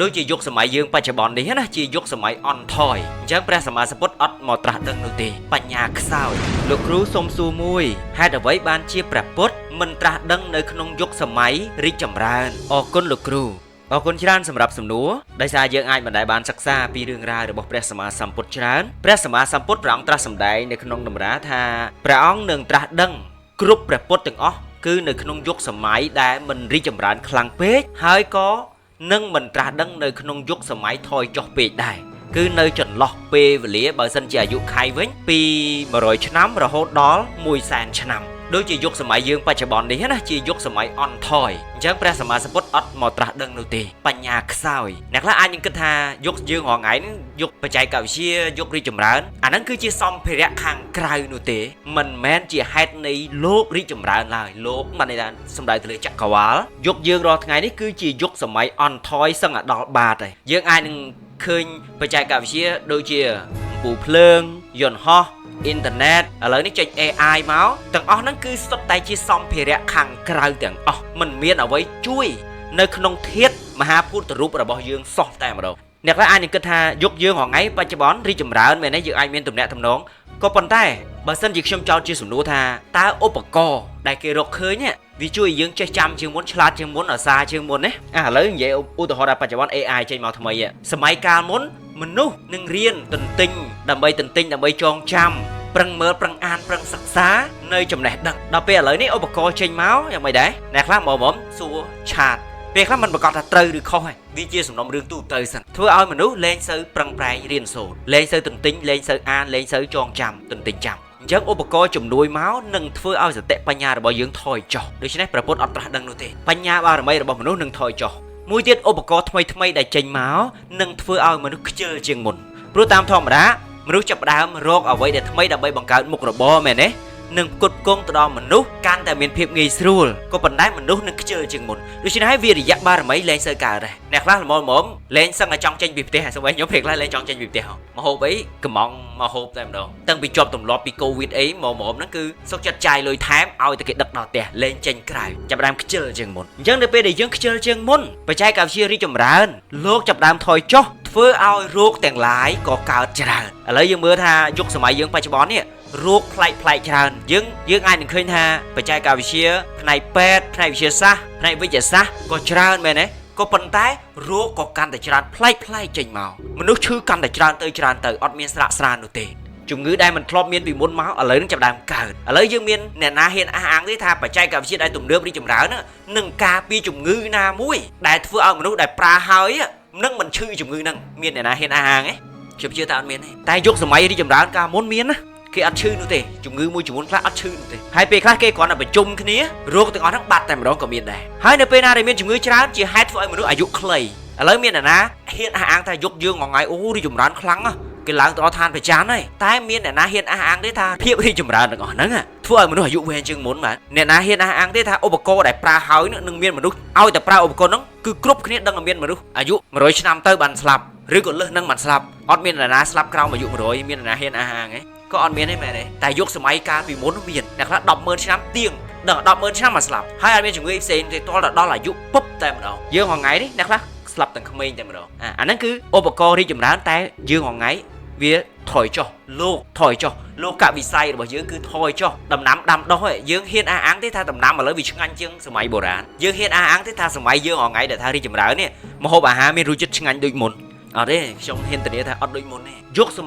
ដូចជាយុគសម័យយើងបច្ចុប្បន្ននេះណាជាយុគសម័យអន់ថយអញ្ចឹងព្រះសម្មាសម្ពុទ្ធអត់មកត្រាស់ដឹងនោះទេបញ្ញាខ្សោយលោកគ្រូសូមសួរមួយហេតុអ្វីបានជាព្រះពុទ្ធមិនត្រាស់ដឹងនៅក្នុងយុគសម័យរីកចម្រើនអរគុណលោកគ្រូអរគុណច្រើនសម្រាប់សំណួរដោយសារយើងអាចមិនដែលបានសិក្សាពីរឿងរ៉ាវរបស់ព្រះសម្មាសម្ពុទ្ធច្រើនព្រះសម្មាសម្ពុទ្ធព្រះអង្គត្រាស់សម្ដែងនៅក្នុងតម្រាថាព្រះអង្គនឹងត្រាស់ដឹងគ្រប់ព្រះពុទ្ធទាំងអស់គឺនៅក្នុងយុគសម័យដែលមិនរីកចម្រើនខ្លាំងពេកហើយក៏នឹងមិនត្រាស់ដឹងនៅក្នុងយុគសម័យថយចុះពេកដែរគឺនៅចន្លោះពេលវេលាបើសិនជាអាយុខៃវិញពី100ឆ្នាំរហូតដល់100,000ឆ្នាំដូចជាយុគសម័យយើងបច្ចុប្បន្ននេះណាជាយុគសម័យអន់ថយអញ្ចឹងព្រះសម្មាសម្ពុទ្ធអត់មកត្រាស់ដឹងនោះទេបញ្ញាខ្សោយអ្នកខ្លះអាចនឹងគិតថាយុគយើងរងថ្ងៃនេះយុគបច្ចេកវិទ្យាយុគរីកចម្រើនអាហ្នឹងគឺជាសម្ភារៈខាងក្រៅនោះទេមិនមែនជាហេតុនៃលោករីកចម្រើនឡើយលោកបានន័យថាសំដៅទៅលើចក្រវាលយុគយើងរាល់ថ្ងៃនេះគឺជាយុគសម័យអន់ថយសឹងតែដល់បាតហើយយើងអាចនឹងឃើញបច្ចេកវិទ្យាដូចជាអំពូលភ្លើងយន្តហោះអ៊ីនធឺណិតឥឡូវនេះចេញ AI មកទាំងអស់ហ្នឹងគឺសុទ្ធតែជាសម្ភារៈខាងក្រៅទាំងអស់មិនមានអ្វីជួយនៅក្នុងធាតុមហាពុទ្ធរូបរបស់យើងសោះតែម្ដងអ្នកខ្លះអាចនឹងគិតថាយុគយើងរហងៃបច្ចុប្បន្នរីកចម្រើនមែនទេយើងអាចមានទំនាក់ទំនងក៏ប៉ុន្តែបើសិនជាខ្ញុំចោទជាសំណួរថាតើឧបករណ៍ដែលគេរកឃើញវាជួយឲ្យយើងចេះចាំជាងមុនឆ្លាតជាងមុនអាសាជាងមុនណាឥឡូវនិយាយឧទាហរណ៍ថាបច្ចុប្បន្ន AI ចេញមកថ្មីសម័យកាលមុនមនុស្សនឹងរៀនទន្ទិញដើម្បីចងចាំប្រឹងមើលប្រឹងអានប្រឹងសិក្សានៅចំណេះដឹងដល់ពេលឥឡូវនេះឧបករណ៍ចេញមកយ៉ាងម៉េចដែរអ្នកខ្លះមកសួរឆាតពេលខ្លះមិនប្រកាសថាត្រូវឬខុសហើយវាជាសំណុំរឿងទូទៅសិនធ្វើឲ្យមនុស្សលែងសូវប្រឹងប្រែងរៀនសូត្រលែងសូវទន្ទិញលែងសូវអានលែងសូវចងចាំទន្ទិញចាំអញ្ចឹងឧបករណ៍ជំនួយមកនឹងធ្វើឲ្យសតិបញ្ញារបស់យើងថយចុះដូច្នេះព្រះពុទ្ធអត់ត្រាស់ដឹងនោះទេបញ្ញាបារមីរបស់មនុស្សនឹងថយចុះមួយទៀតឧបករណ៍ថ្មីដែលចេញមកនឹងធ្វើឲ្យមនុស្សខ្ជិលជាងមុនព្រោះតាមធម្មតាមនុស្សចាប់ផ្ដើមរកអ្វីដែលថ្មីដើម្បីបង្កើតមុខរបរមែនទេនឹងផ្គត់ផ្គង់ទៅដល់មនុស្សកាន់តែមានភាពងាយស្រួលក៏ប៉ុន្តែមនុស្សនឹងខ្ជិលជាងមុនដូច្នេះហើយវិរិយៈបារមីលែងសូវកើតដែរអ្នកខ្លះល្មមលែងសឹងតែចង់ចេញពីផ្ទះហើយសូម្បីខ្ញុំពេលខ្លះលែងចង់ចេញពីផ្ទះមកហូបអីកំងមកហូបតែម្ដងតាំងពីជាប់ទម្លាប់ពីកូវីដអីមកហ្នឹងគឺសុខចិត្តចាយលុយថែមឲ្យតែគេដឹកដល់ផ្ទះលែងចេញក្រៅចាប់ផ្ដើមខ្ជិលជាងមុនអញ្ចឹងនៅពេលដែលយើងខ្ជិលជាងមុនបច្ចេកវិទ្យារីកចម្រើនលោកចាប់ផ្ដើមថយចុះធ្វើឲ្យរោគទាំងឡាយក៏កើតច្រើនឥឡូវយើងមើលថាយុគសម័យយើងបច្ចុប្បន្ននេះរោគប្លែកច្រើនយើងអាចនឹងឃើញថាបច្ចេកវិទ្យាផ្នែកពេទ្យផ្នែកវិទ្យាសាស្ត្រផ្នែកវិទ្យាសាស្ត្រក៏ច្រើនមែនទេក៏ប៉ុន្តែរោគក៏កាន់តែច្រើនប្លែកចេញមកមនុស្សឈឺកាន់តែច្រើនទៅអត់មានស្រាកស្រាននោះទេជំងឺដែលមិនធ្លាប់មានពីមុនមកឥឡូវនឹងចាប់ដើមកើតឥឡូវយើងមានអ្នកណាហ៊ានអះអាងទេថាបច្ចេកវិទ្យាដែលទំនើបរីកចម្រើននឹងការពារជំងឺណាមួយដែលធ្វើឲ្យមនុស្សដែលប្រើហើយនឹងមិនឈឺជំងឺហ្នឹងមានអ្នកណាហ៊ានអះអាងទេខ្ញុំជឿថាអត់មានទេតែយុគសម័យរីកចម្រើនកាលមុនមានណាគេអត់ឈឺនោះទេជំងឺមួយចំនួនខ្លះអត់ឈឺនោះទេហើយពេលខ្លះគេគ្រាន់តែប្រជុំគ្នារោគទាំងអស់ហ្នឹងបាត់តែម្ដងក៏មានដែរហើយនៅពេលណាដែលមានជំងឺច្រើនជាហេតុធ្វើឲ្យមនុស្សអាយុខ្លីឥឡូវមានអ្នកណាហ៊ានអះអាងថាយុគយើងថ្ងៃអូរីកចម្រើនខ្លាំងគេឡើងទៅអត់ឋានប្រច័ណ្ឌហើយតែមានអ្នកណាហ៊ានអះអាងទេថាភាពរីកចម្រើនទាំងអស់ហ្នឹងធ្វើឲ្យមនុស្សអាយុវែងជាងមុនបាទអ្នកណាហ៊ានអះអាងទេថាឧបករណ៍ដែលប្រើហើយនឹងមានមនុស្សឲ្យតែប្រើឧបករណ៍ហ្នឹងគឺគ្រប់គ្នាដឹងថាមានមនុស្សអាយុ100ឆ្នាំទៅបានស្លាប់ឬក៏លើសនឹងបានស្លាប់អត់មានអ្នកណាស្លាប់ក្រោមអាយុ100មានអ្នកណាហ៊ានអះអាងទេក៏អត់មានទេមែនទេតែយុគសម័យកាលពីមុនមានអ្នកខ្លះ100000ឆ្នាំទៀងដល់100000ឆ្នាំមកស្លាប់ហើយអត់មានជំងឺផ្សេងទេតល់ដល់អាយុពុបតែម្ដងយើងរងថ្ងៃនេះអ្នកខ្លះស្លាប់ទាំងក្មេងតែម្ដងអាហ្នឹងគឺឧបករណ៍រីកចម្រើនតែយើងរងថ្ងៃវាថយចុះលោកថយចុះលោកកវិស័យរបស់យើងគឺថយចុះដំណាំដាំដុះយើងហ៊ានអះអាងទេថាដំណាំឥឡូវវាឆ្ងាញ់ជាងសម័យបុរាណយើងហ៊ានអះអាងទេថាសម័យយើងរងថ្ងៃដែលថារីកចម្រើននេះម្ហូបអាហារមានរសជាតិឆ្ងាញ់ដូចមុនអត់ទេខ្ញុំហ៊ានធានាថាអត់ដូចមុនទេយុគស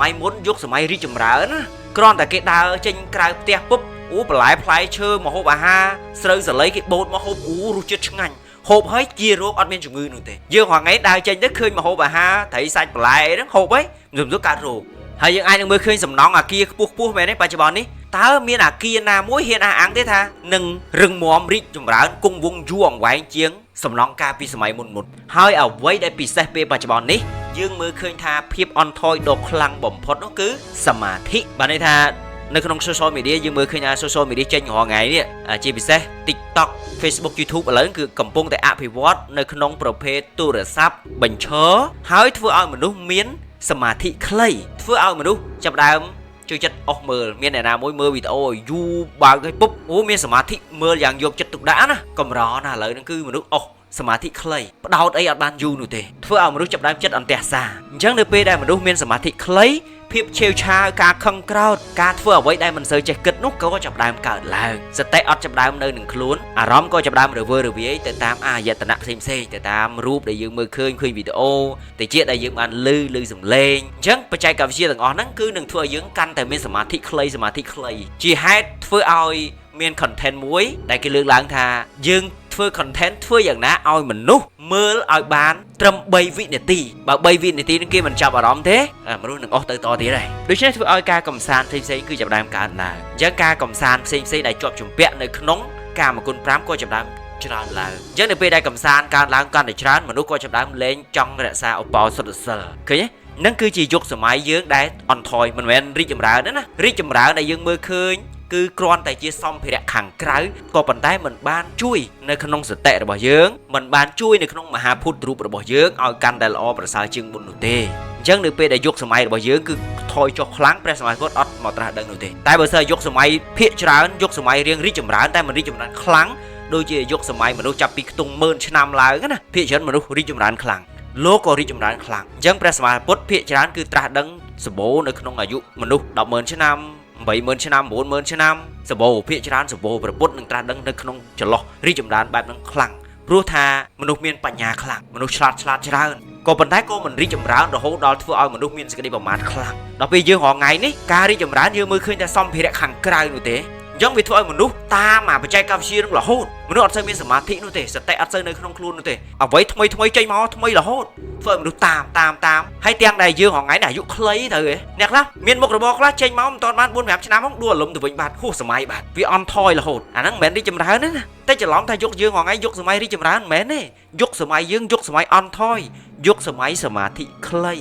ម័យមុនយុគសម័យរីកចម្រើនណាគ្រាន់តែគេដើរចេញក្រៅផ្ទះពុបបន្លែផ្លែឈើម្ហូបអាហារស្រូវសាលីគេបូតមកហូបរសជាតិឆ្ងាញ់ហូបហើយជារោគអត់មានជំងឺនោះទេយើងរាល់ថ្ងៃដើរចេញទៅឃើញម្ហូបអាហារត្រីសាច់បន្លែហ្នឹងហូបហើយមិនទៅកើតរោគហើយយើងអាចនឹងមើលឃើញសំណង់អាគារខ្ពស់មែនទេបច្ចុប្បន្ននេះតើមានអាគារណាមួយហ៊ានអះអាងទេថានឹងរឹងមាំរីកចម្រើនគង់វង្សយូរអង្វែងជាងសំណង់កាលពីសម័យមុនហើយអ្វីដែលពិសេសពេលបច្ចុប្បន្ននេះយើងមើលឃើញថាភាពអន់ថយដ៏ខ្លាំងបំផុតនោះគឺសមាធិបានន័យថានៅក្នុង social media យើងមើលឃើញថា social media ចេញរាល់ថ្ងៃនេះជាពិសេស TikTok Facebook YouTube ឥឡូវគឺកំពុងតែអភិវឌ្ឍនៅក្នុងប្រភេទទូរស័ព្ទបញ្ឈរហើយធ្វើឲ្យមនុស្សមានសមាធិខ្លីធ្វើឲ្យមនុស្សចាប់ដើមជួយចិត្តអស់មើលមានអ្នកណាមួយមើលវីដេអូយូរបើកឲ្យពុបមានសមាធិមើលយ៉ាងយកចិត្តទុកដាក់ណាកម្រណាឥឡូវហ្នឹងគឺមនុស្សអស់ សមាធិខ្លីផ្ដោតអីអត់បានយូរនោះទេធ្វើឲ្យមនុស្សចាប់ដើមចិត្តអន្ទះសារអញ្ចឹងនៅពេលដែលមនុស្សមានសមាធិខ្លីភាពឆេវឆាវការខឹងក្រោធការធ្វើអ្វីដែលមិនសូវចេះគិតនោះក៏ចាប់ដើមកើតឡើងសតិអត់ចាប់ដើមនៅនឹងខ្លួនអារម្មណ៍ក៏ចាប់ដើមរវើរវាយទៅតាមអាយតនៈផ្សេងៗទៅតាមរូបដែលយើងមើលឃើញវីដេអូទៅជាដែលយើងបានឮសំឡេងអញ្ចឹងបច្ចេកវិទ្យាទាំងអស់ហ្នឹងគឺនឹងធ្វើឲ្យយើងកាន់តែមានសមាធិខ្លីជាហេតុធ្វើឲ្យមាន content មួយដែលគេលើកឡើងថាយើងធ្វើ content ធ្វើយ៉ាងណាឲ្យមនុស្សមើលឲ្យបានត្រឹម3វិនាទីបើ3វិនាទីនឹងគេមិនចាប់អារម្មណ៍ទេមនុស្សនឹងអស់ទៅតទៀតហើយដូច្នេះធ្វើឲ្យការកំសាន្តផ្សេងៗគឺចាប់ដើមកើតឡើងអញ្ចឹងការកំសាន្តផ្សេងៗដែលជាប់ជំពាក់នៅក្នុងកាមគុណ5ក៏ចាប់ដើមច្រើនឡើងអញ្ចឹងនៅពេលដែលកំសាន្តកើតឡើងកាន់តែច្រើនមនុស្សក៏ចាប់ដើមលែងចង់រក្សាឧបោសថសិលឃើញទេនឹងគឺជាយុគសម័យយើងដែលអន់ថយមិនមែនរីកចម្រើនទេណារីកចម្រើនដែលយើងមើលឃើញគឺគ្រាន់តែជាសម្ភារៈខាងក្រៅក៏ប៉ុន្តែមិនបានជួយនៅក្នុងសតិរបស់យើងមិនបានជួយនៅក្នុងមហាភូតរូបរបស់យើងឲ្យកាន់តែល្អប្រសើរជាងមុននោះទេអញ្ចឹងនៅពេលដែលយុគសម័យរបស់យើងគឺថយចុះខ្លាំងព្រះសម្មាសម្ពុទ្ធអត់មកត្រាស់ដឹងនោះទេតែបើសិនយុគសម័យភាគច្រើនយុគសម័យរៀងរីកចម្រើនតែមិនរីកចម្រើនខ្លាំងដូចជាយុគសម័យមនុស្សចាប់ពីខ្ទង់10000ឆ្នាំឡើងណាភាគច្រើនមនុស្សរីកចម្រើនខ្លាំងលោកក៏រីកចម្រើនខ្លាំងអញ្ចឹងព្រះសម្មាសម្ពុទ្ធភាគច្រើនគឺត្រាស់ដឹងសម្បូរនៅក្នុងអាយុមនុស្ស 100,000 ឆ្នាំ 80000 ឆ្នាំ 90000 ឆ្នាំសម្បូរភាគច្រើនសម្បូរព្រះពុទ្ធនឹងត្រាស់ដឹងនៅក្នុងចន្លោះរីកចម្រើនបែបហ្នឹងខ្លាំងព្រោះថាមនុស្សមានបញ្ញាខ្លាំងមនុស្សឆ្លាតច្រើនក៏ប៉ុន្តែក៏មិនរីកចម្រើនរហូតដល់ធ្វើឲ្យមនុស្សមានសេចក្តីប្រមាទខ្លាំងដល់ពេលយើងរងថ្ងៃនេះការរីកចម្រើនយើងមើលឃើញតែសម្ភារៈខាងក្រៅនោះទេអញ្ចឹងវាធ្វើឲ្យមនុស្សតាមបច្ចេកវិទ្យានឹងរហូតមនុស្សអត់សូវមានសមាធិនោះទេសតិអត់សូវនៅក្នុងខ្លួននោះទេអ្វីថ្មីចេញមកថ្មីរហូតធ្វើឲ្យមនុស្សតាមហើយទាំងដែលយើងរងថ្ងៃនេះអាយុខ្លីទៅហ៎អ្នកខ្លះមានមុខរបរខ្លះចេញមកមិនតាន់បាន 4-5 ឆ្នាំមកដួលលំទៅវិញបាត់ហួសសម័យបាត់វាអន់ថយរហូតអាហ្នឹងមិនមែនរីកចម្រើនទេណាតែច្រឡំថាយុគយើងរងថ្ងៃយុគសម័យរីកចម្រើនមិនមែនទេយុគសម័យយើងយុគសម័យអន់ថយយុគសម័យសមាធិខ្លី